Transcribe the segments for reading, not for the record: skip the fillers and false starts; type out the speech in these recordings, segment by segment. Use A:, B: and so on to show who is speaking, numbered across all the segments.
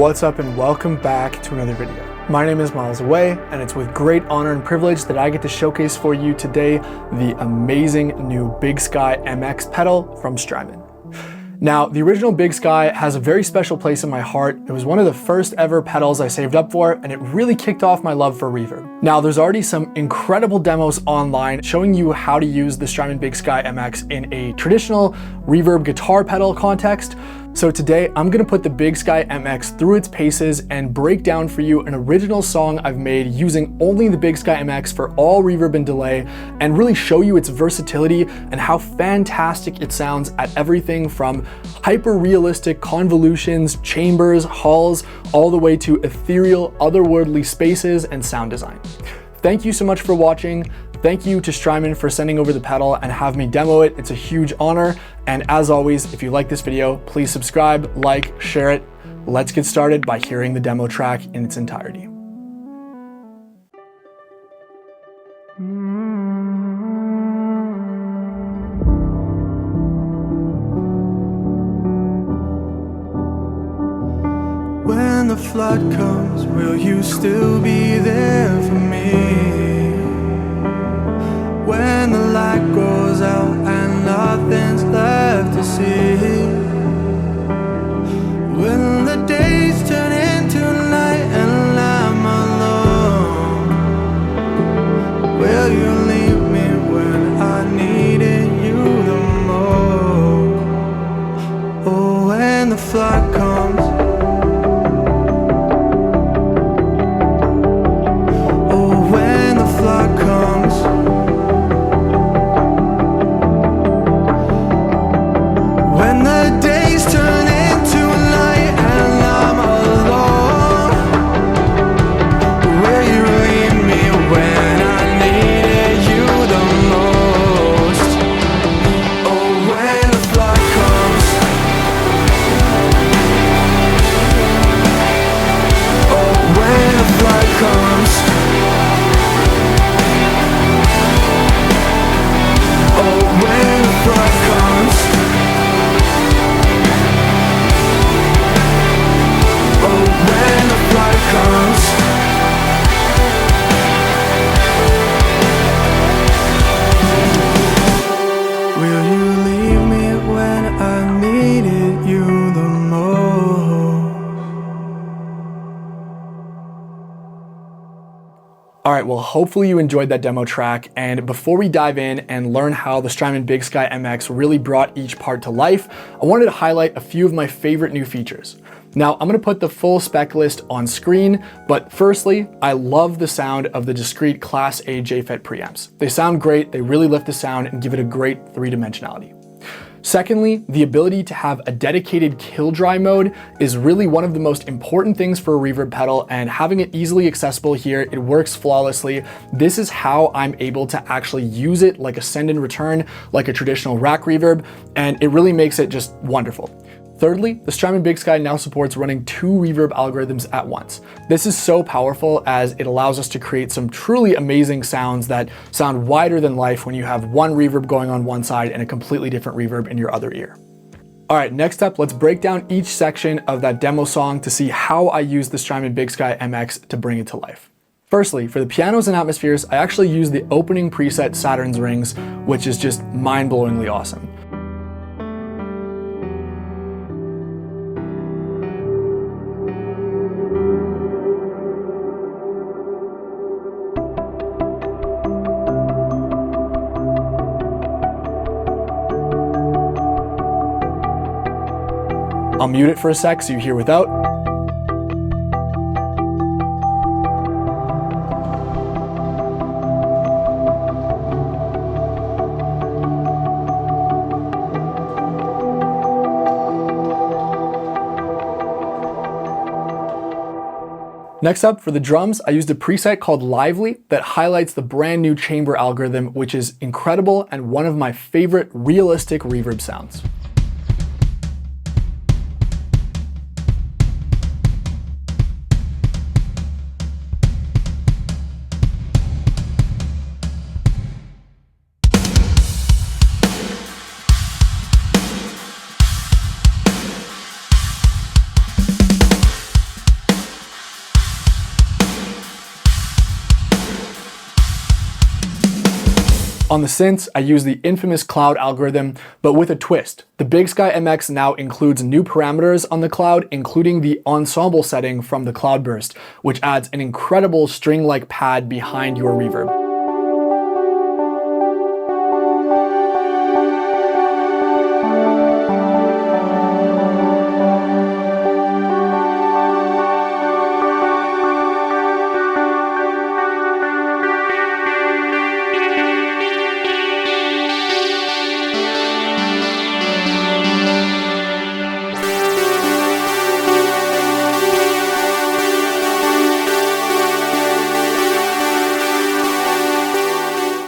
A: What's up and welcome back to another video. My name is Miles Away and it's with great honor and privilege that I get to showcase for you today the amazing new Big Sky MX pedal from Strymon. Now, the original Big Sky has a very special place in my heart. It was one of the first ever pedals I saved up for, and it really kicked off my love for reverb. Now, there's already some incredible demos online showing you how to use the Strymon Big Sky MX in a traditional reverb guitar pedal context. So today, I'm gonna put the Big Sky MX through its paces and break down for you an original song I've made using only the Big Sky MX for all reverb and delay, and really show you its versatility and how fantastic it sounds at everything from hyper-realistic convolutions, chambers, halls, all the way to ethereal, otherworldly spaces and sound design. Thank you so much for watching. Thank you to Strymon for sending over the pedal and have me demo it. It's a huge honor. And as always, if you like this video, please subscribe, like, share it. Let's get started by hearing the demo track in its entirety.
B: When the flood comes, will you still be there for me? When the light goes out and nothing's left to see, when the days turn into night and I'm alone, will you leave me when I needed you the most? Oh, when the flood comes, oh, when the flood comes, when the days turn into night and I'm alone, will you leave me when I needed you the most? Oh, when the flood comes, oh, when the flood comes, oh, when the flood comes, oh, when the flood comes, will you leave me when I needed you the most?
A: All right, well, hopefully you enjoyed that demo track. And before we dive in and learn how the Strymon Big Sky MX really brought each part to life, I wanted to highlight a few of my favorite new features. Now, I'm gonna put the full spec list on screen, but firstly, I love the sound of the discrete Class A JFET preamps. They sound great, they really lift the sound and give it a great three-dimensionality. Secondly, the ability to have a dedicated kill dry mode is really one of the most important things for a reverb pedal, and having it easily accessible here, it works flawlessly. This is how I'm able to actually use it like a send and return, like a traditional rack reverb, and it really makes it just wonderful. Thirdly, the Strymon Big Sky now supports running 2 reverb algorithms at once. This is so powerful as it allows us to create some truly amazing sounds that sound wider than life when you have one reverb going on one side and a completely different reverb in your other ear. All right, next up, let's break down each section of that demo song to see how I use the Strymon Big Sky MX to bring it to life. Firstly, for the pianos and atmospheres, I actually use the opening preset Saturn's Rings, which is just mind-blowingly awesome. I'll mute it for a sec so you hear without. Next up, for the drums, I used a preset called Lively that highlights the brand new chamber algorithm, which is incredible and one of my favorite realistic reverb sounds. On the synths, I use the infamous Cloud algorithm, but with a twist. The Big Sky MX now includes new parameters on the Cloud, including the ensemble setting from the Cloudburst, which adds an incredible string-like pad behind your reverb.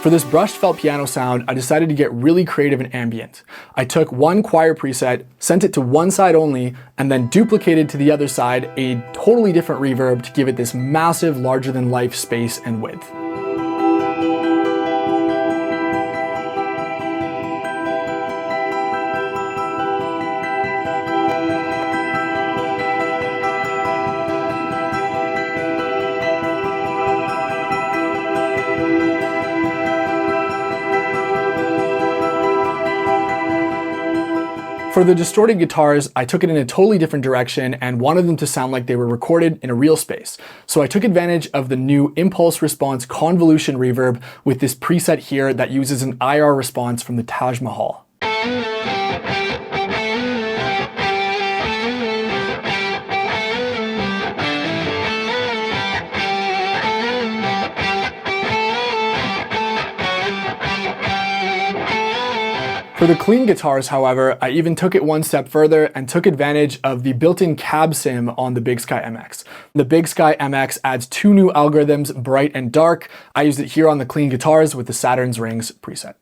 A: For this brushed felt piano sound, I decided to get really creative in ambient. I took one choir preset, sent it to one side only, and then duplicated to the other side a totally different reverb to give it this massive, larger than life space and width. For the distorted guitars, I took it in a totally different direction and wanted them to sound like they were recorded in a real space. So I took advantage of the new impulse response convolution reverb with this preset here that uses an IR response from the Taj Mahal. For the clean guitars, however, I even took it one step further and took advantage of the built-in cab sim on the Big Sky MX. The Big Sky MX adds two new algorithms, bright and dark. I used it here on the clean guitars with the Saturn's Rings preset.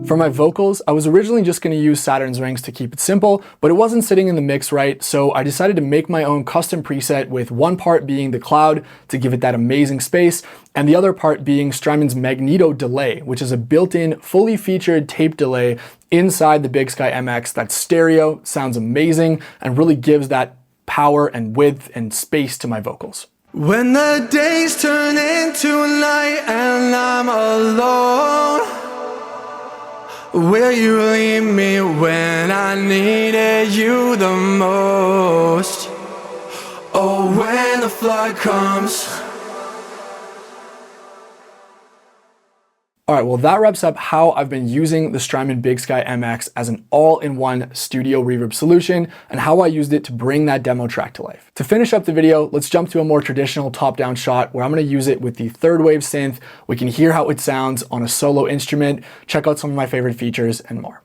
A: For my vocals, I was originally just going to use Saturn's Rings to keep it simple, but it wasn't sitting in the mix right, so I decided to make my own custom preset with one part being the Cloud to give it that amazing space, and the other part being Strymon's Magneto delay, which is a built-in, fully featured tape delay inside the Big Sky MX that's stereo, sounds amazing, and really gives that power and width and space to my vocals.
B: When the days turn into night and I'm alone, will you leave me when I needed you the most? Oh, when the flood comes.
A: All right, well, that wraps up how I've been using the Strymon Big Sky MX as an all-in-one studio reverb solution and how I used it to bring that demo track to life. To finish up the video, let's jump to a more traditional top-down shot where I'm gonna use it with the third wave synth. We can hear how it sounds on a solo instrument, check out some of my favorite features and more.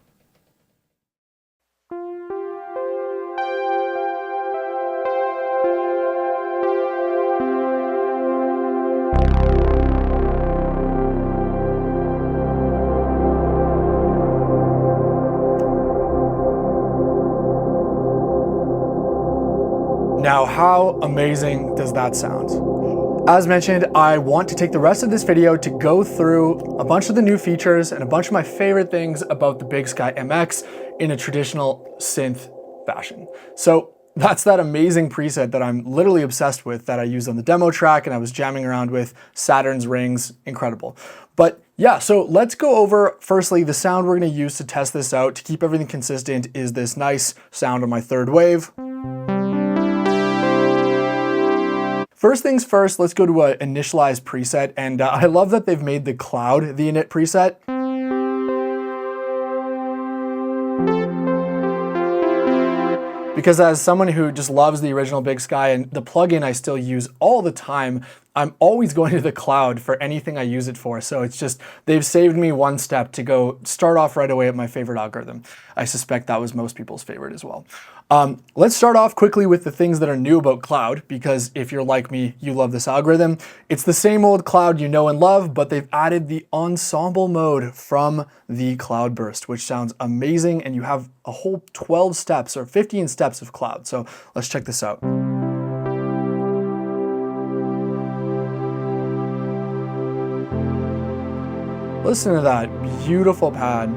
A: Now, how amazing does that sound? As mentioned, I want to take the rest of this video to go through a bunch of the new features and a bunch of my favorite things about the Big Sky MX in a traditional synth fashion. So that's that amazing preset that I'm literally obsessed with that I used on the demo track and I was jamming around with, Saturn's Rings, incredible. But yeah, so let's go over, firstly, the sound we're gonna use to test this out to keep everything consistent is this nice sound on my third wave. First things first, let's go to an initialized preset, and I love that they've made the Cloud the init preset. Because as someone who just loves the original Big Sky and the plugin I still use all the time, I'm always going to the Cloud for anything I use it for. So it's just, they've saved me one step to go start off right away at my favorite algorithm. I suspect that was most people's favorite as well. Let's start off quickly with the things that are new about Cloud, because if you're like me, you love this algorithm. It's the same old Cloud you know and love, but they've added the ensemble mode from the Cloudburst, which sounds amazing, and you have a whole 12 steps or 15 steps of Cloud. So let's check this out. Listen to that beautiful pad.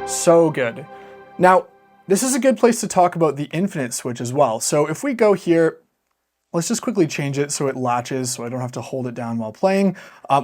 A: So good. Now, this is a good place to talk about the infinite switch as well. So if we go here, let's just quickly change it so it latches so I don't have to hold it down while playing.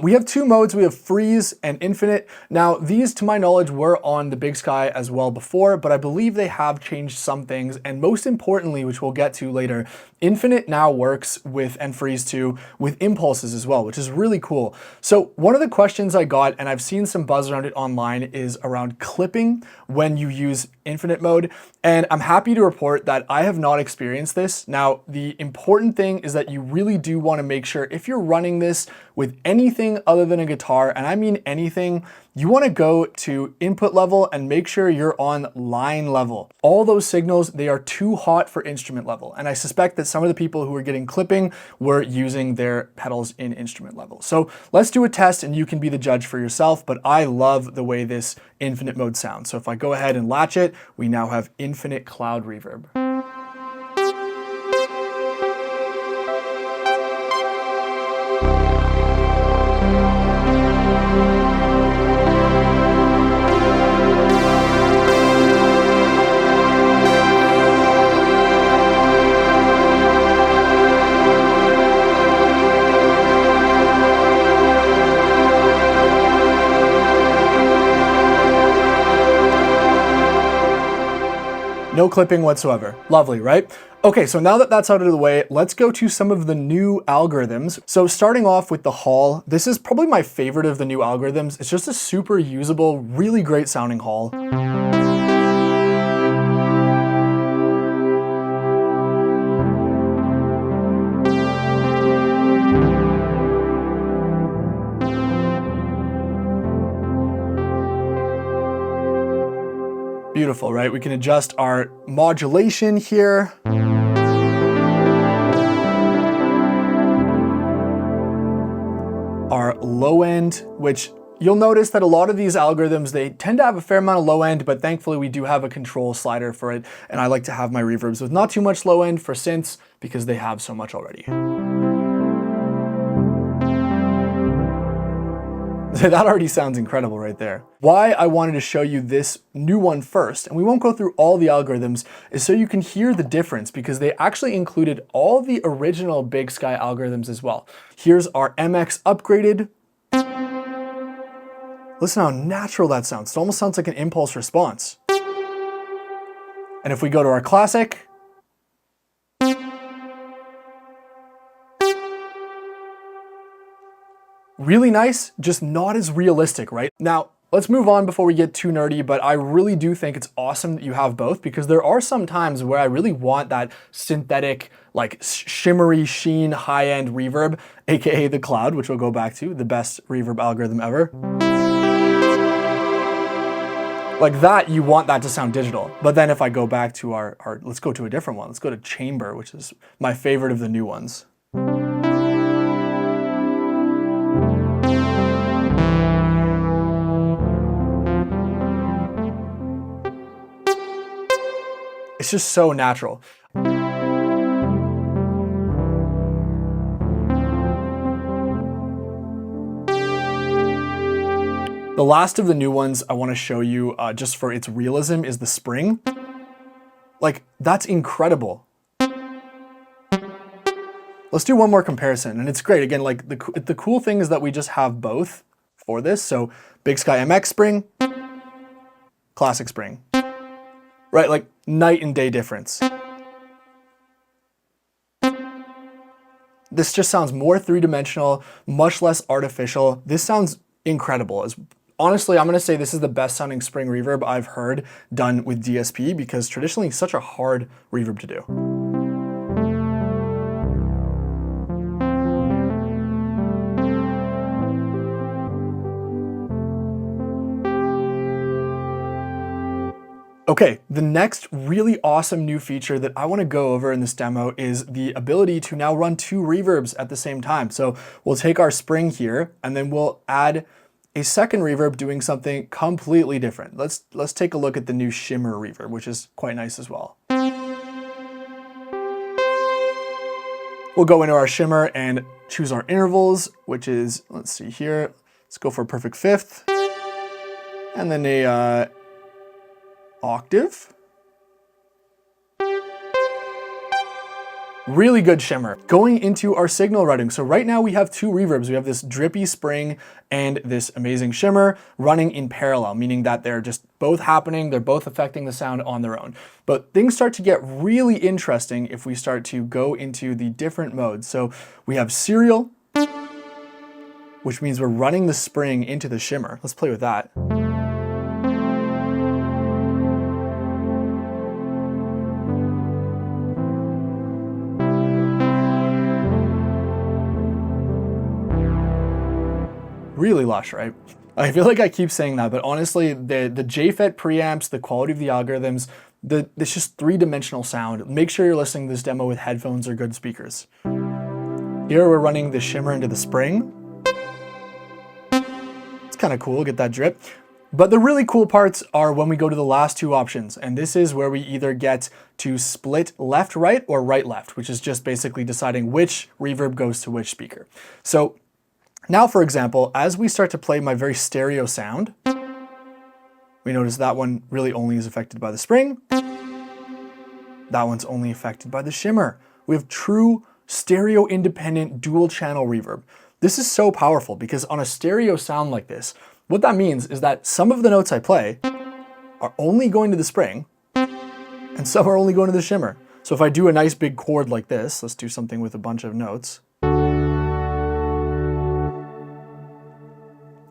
A: We have two modes. We have freeze and infinite. Now these, to my knowledge, were on the Big Sky as well before, but I believe they have changed some things. And most importantly, which we'll get to later, infinite now works with, and freeze too, with impulses as well, which is really cool. So one of the questions I got, and I've seen some buzz around it online, is around clipping when you use infinite mode. And I'm happy to report that I have not experienced this. Now, the important thing is that you really do want to make sure if you're running this with anything other than a guitar, and I mean anything, you want to go to input level and make sure you're on line level. All those signals, they are too hot for instrument level. And I suspect that some of the people who are getting clipping were using their pedals in instrument level. So let's do a test and you can be the judge for yourself, but I love the way this infinite mode sounds. So if I go ahead and latch it, we now have infinite cloud reverb. No clipping whatsoever. Lovely, right? Okay, so now that that's out of the way, let's go to some of the new algorithms. So starting off with the Hall, this is probably my favorite of the new algorithms. It's just a super usable, really great sounding Hall. Beautiful, right? We can adjust our modulation here. Our low end, which you'll notice that a lot of these algorithms, they tend to have a fair amount of low end, but thankfully we do have a control slider for it. And I like to have my reverbs with not too much low end for synths because they have so much already. That already sounds incredible right there. Why I wanted to show you this new one first, and we won't go through all the algorithms, is so you can hear the difference because they actually included all the original Big Sky algorithms as well. Here's our MX upgraded. Listen how natural that sounds. It almost sounds like an impulse response. And if we go to our classic, really nice, just not as realistic, right? Now, let's move on before we get too nerdy, but I really do think it's awesome that you have both because there are some times where I really want that synthetic, like shimmery sheen, high-end reverb, AKA the Cloud, which we'll go back to, the best reverb algorithm ever. Like that, you want that to sound digital. But then if I go back to our let's go to a different one. Let's go to Chamber, which is my favorite of the new ones. It's just so natural. The last of the new ones I want to show you just for its realism is the Spring. Like, that's incredible. Let's do one more comparison, and it's great. Again, like the cool thing is that we just have both for this. So Big Sky MX Spring, Classic Spring. Right, like night and day difference. This just sounds more three-dimensional, much less artificial. This sounds incredible. Honestly, I'm gonna say this is the best sounding spring reverb I've heard done with DSP because traditionally it's such a hard reverb to do. Okay, the next really awesome new feature that I want to go over in this demo is the ability to now run two reverbs at the same time. So we'll take our spring here and then we'll add a second reverb doing something completely different. Let's take a look at the new shimmer reverb, which is quite nice as well. We'll go into our shimmer and choose our intervals, which is, let's see here, let's go for a perfect fifth, and then a octave. Really good shimmer. Going into our signal routing. So right now we have two reverbs. We have this drippy spring and this amazing shimmer running in parallel, meaning that they're just both happening. They're both affecting the sound on their own. But things start to get really interesting if we start to go into the different modes. So we have serial, which means we're running the spring into the shimmer. Let's play with that. Really lush, right? I feel like I keep saying that, but honestly, the JFET preamps, the quality of the algorithms, it's just three-dimensional sound. Make sure you're listening to this demo with headphones or good speakers. Here we're running the shimmer into the spring. It's kind of cool, get that drip. But the really cool parts are when we go to the last two options, and this is where we either get to split left-right or right-left, which is just basically deciding which reverb goes to which speaker. So now, for example, as we start to play my very stereo sound, we notice that one really only is affected by the spring. That one's only affected by the shimmer. We have true stereo independent dual channel reverb. This is so powerful because on a stereo sound like this, what that means is that some of the notes I play are only going to the spring and some are only going to the shimmer. So if I do a nice big chord like this, let's do something with a bunch of notes.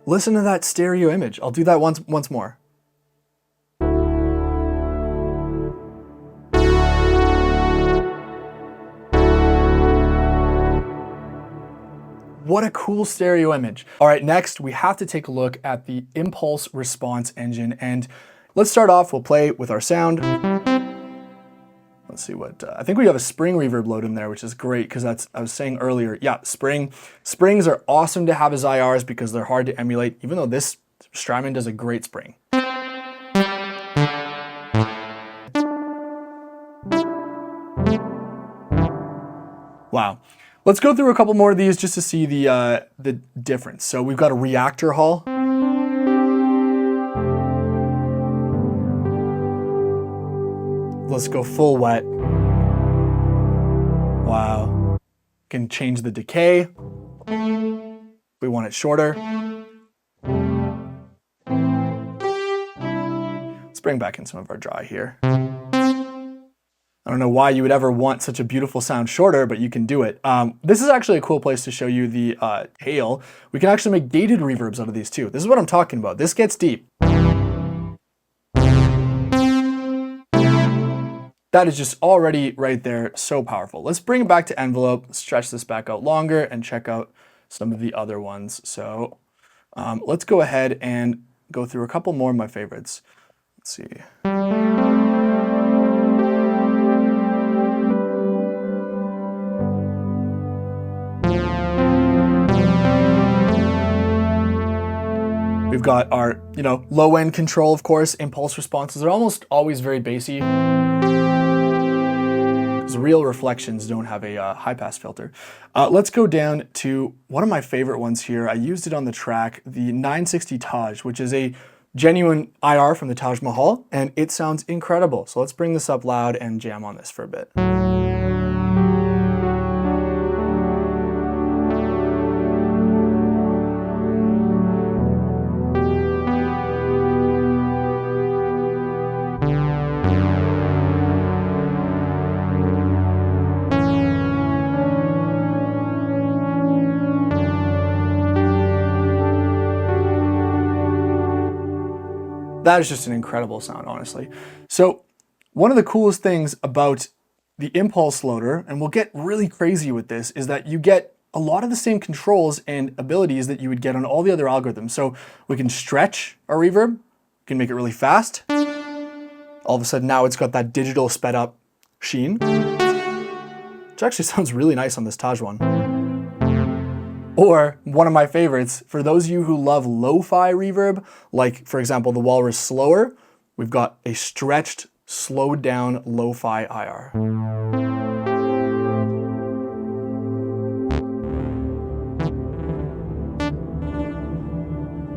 A: Listen to that stereo image. I'll do that once more. What a cool stereo image. All right, next we have to take a look at the impulse response engine. And let's start off, we'll play with our sound. Let's see what, I think we have a spring reverb load in there, which is great because that's, I was saying earlier, yeah, springs are awesome to have as IRs because they're hard to emulate, even though this Strymon does a great spring. Wow. Let's go through a couple more of these just to see the difference. So we've got a reactor hall. Let's go full wet. Wow. Can change the decay. We want it shorter. Let's bring back in some of our dry here. I don't know why you would ever want such a beautiful sound shorter, but you can do it. This is actually a cool place to show you the tail. We can actually make gated reverbs out of these too. This is what I'm talking about. This gets deep. That is just already right there, so powerful. Let's bring it back to envelope, stretch this back out longer, and check out some of the other ones. So let's go ahead and go through a couple more of my favorites. Let's see. We've got our, low end control, of course. Impulse responses are almost always very bassy. Because real reflections don't have a high pass filter. Let's go down to one of my favorite ones here. I used it on the track, the 960 Taj, which is a genuine IR from the Taj Mahal, and it sounds incredible. So let's bring this up loud and jam on this for a bit. That is just an incredible sound, honestly. So one of the coolest things about the impulse loader, and we'll get really crazy with this, is that you get a lot of the same controls and abilities that you would get on all the other algorithms. So we can stretch our reverb, we can make it really fast. All of a sudden now it's got that digital sped up sheen, which actually sounds really nice on this Taj one. Or one of my favorites, for those of you who love lo-fi reverb, like for example, the Walrus Slower, we've got a stretched, slowed down lo-fi IR.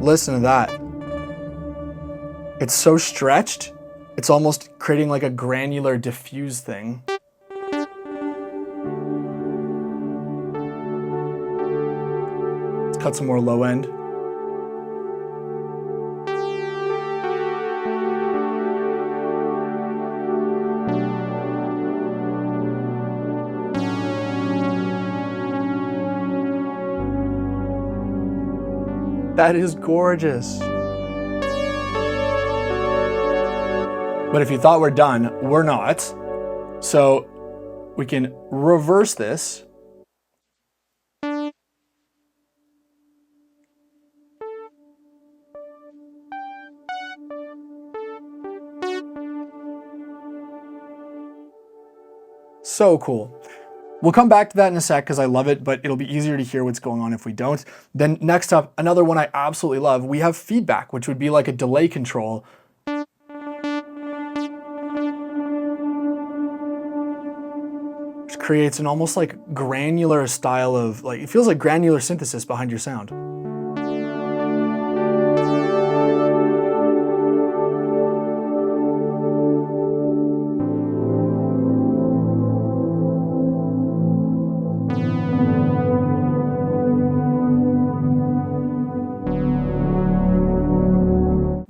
A: Listen to that. It's so stretched, it's almost creating like a granular diffuse thing. Let's cut some more low end. That is gorgeous. But if you thought we're done, we're not. So we can reverse this. So cool. We'll come back to that in a sec because I love it, but it'll be easier to hear what's going on if we don't. Then next up, another one I absolutely love, we have feedback, which would be like a delay control. Which creates an almost like granular style of, like, it feels like granular synthesis behind your sound.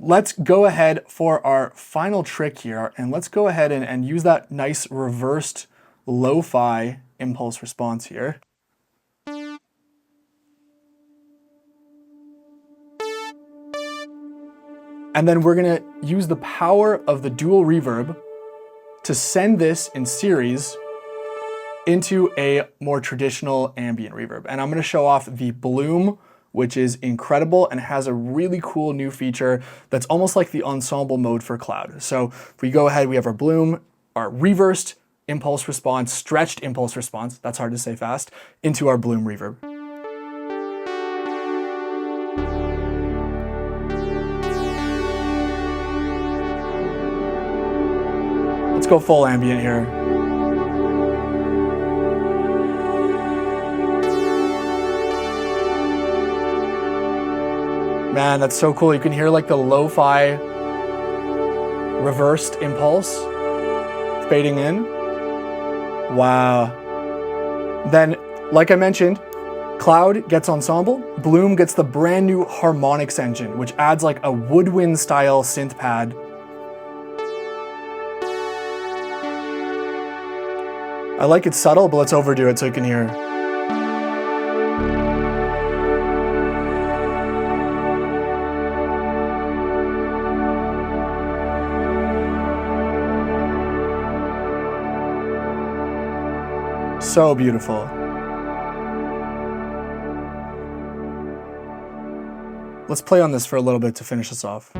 A: Let's go ahead for our final trick here, and let's go ahead and use that nice reversed lo-fi impulse response here. And then we're gonna use the power of the dual reverb to send this in series into a more traditional ambient reverb. And I'm gonna show off the Bloom, which is incredible and has a really cool new feature that's almost like the ensemble mode for Cloud. So if we go ahead, we have our Bloom, our reversed impulse response, stretched impulse response, that's hard to say fast, into our Bloom reverb. Let's go full ambient here. Man, that's so cool. You can hear like the lo-fi reversed impulse fading in. Wow. Then, like I mentioned, Cloud gets ensemble, Bloom gets the brand new harmonics engine, which adds like a woodwind style synth pad. I like it subtle, but let's overdo it so you can hear. So beautiful. Let's play on this for a little bit to finish this off.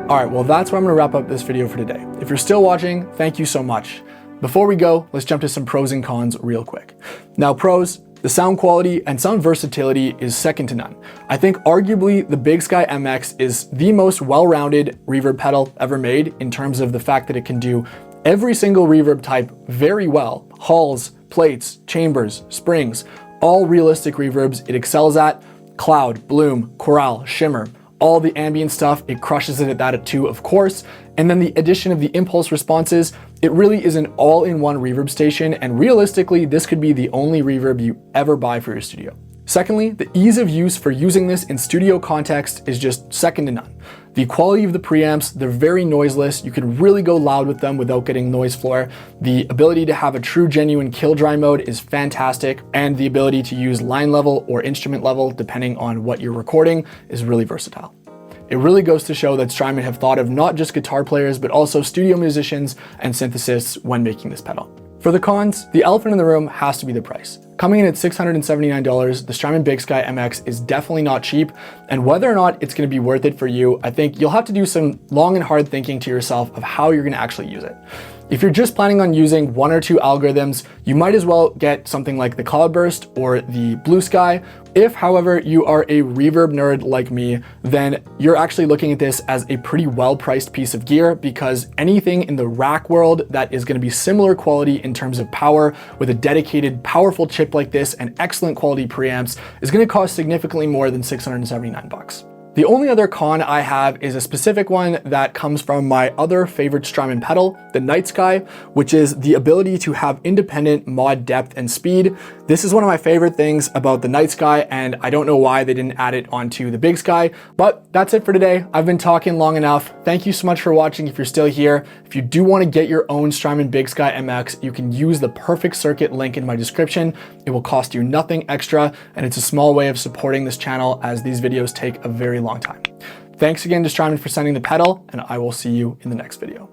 A: All right, well, that's where I'm gonna wrap up this video for today. If you're still watching, thank you so much. Before we go, let's jump to some pros and cons real quick. Now, pros, the sound quality and sound versatility is second to none. I think arguably the Big Sky MX is the most well-rounded reverb pedal ever made in terms of the fact that it can do every single reverb type very well. Halls, plates, chambers, springs, all realistic reverbs it excels at. Cloud, Bloom, Chorale, Shimmer, all the ambient stuff, it crushes it at that too, of course. And then the addition of the impulse responses, it really is an all-in-one reverb station, and realistically, this could be the only reverb you ever buy for your studio. Secondly, the ease of use for using this in studio context is just second to none. The quality of the preamps, they're very noiseless. You can really go loud with them without getting noise floor. The ability to have a true genuine kill dry mode is fantastic, and the ability to use line level or instrument level, depending on what you're recording, is really versatile. It really goes to show that Strymon have thought of not just guitar players, but also studio musicians and synthesists when making this pedal. For the cons, the elephant in the room has to be the price. Coming in at $679, the Strymon Big Sky MX is definitely not cheap, and whether or not it's going to be worth it for you, I think you'll have to do some long and hard thinking to yourself of how you're going to actually use it. If you're just planning on using one or two algorithms, you might as well get something like the Cloudburst or the Blue Sky. If, however, you are a reverb nerd like me, then you're actually looking at this as a pretty well-priced piece of gear, because anything in the rack world that is going to be similar quality in terms of power with a dedicated powerful chip like this and excellent quality preamps is going to cost significantly more than $679. The only other con I have is a specific one that comes from my other favorite Strymon pedal, the Night Sky, which is the ability to have independent mod depth and speed. This is one of my favorite things about the Night Sky, and I don't know why they didn't add it onto the Big Sky, but that's it for today. I've been talking long enough. Thank you so much for watching if you're still here. If you do want to get your own Strymon Big Sky MX, you can use the Perfect Circuit link in my description. It will cost you nothing extra, and it's a small way of supporting this channel as these videos take a very long time. Thanks again to Strymon for sending the pedal, and I will see you in the next video.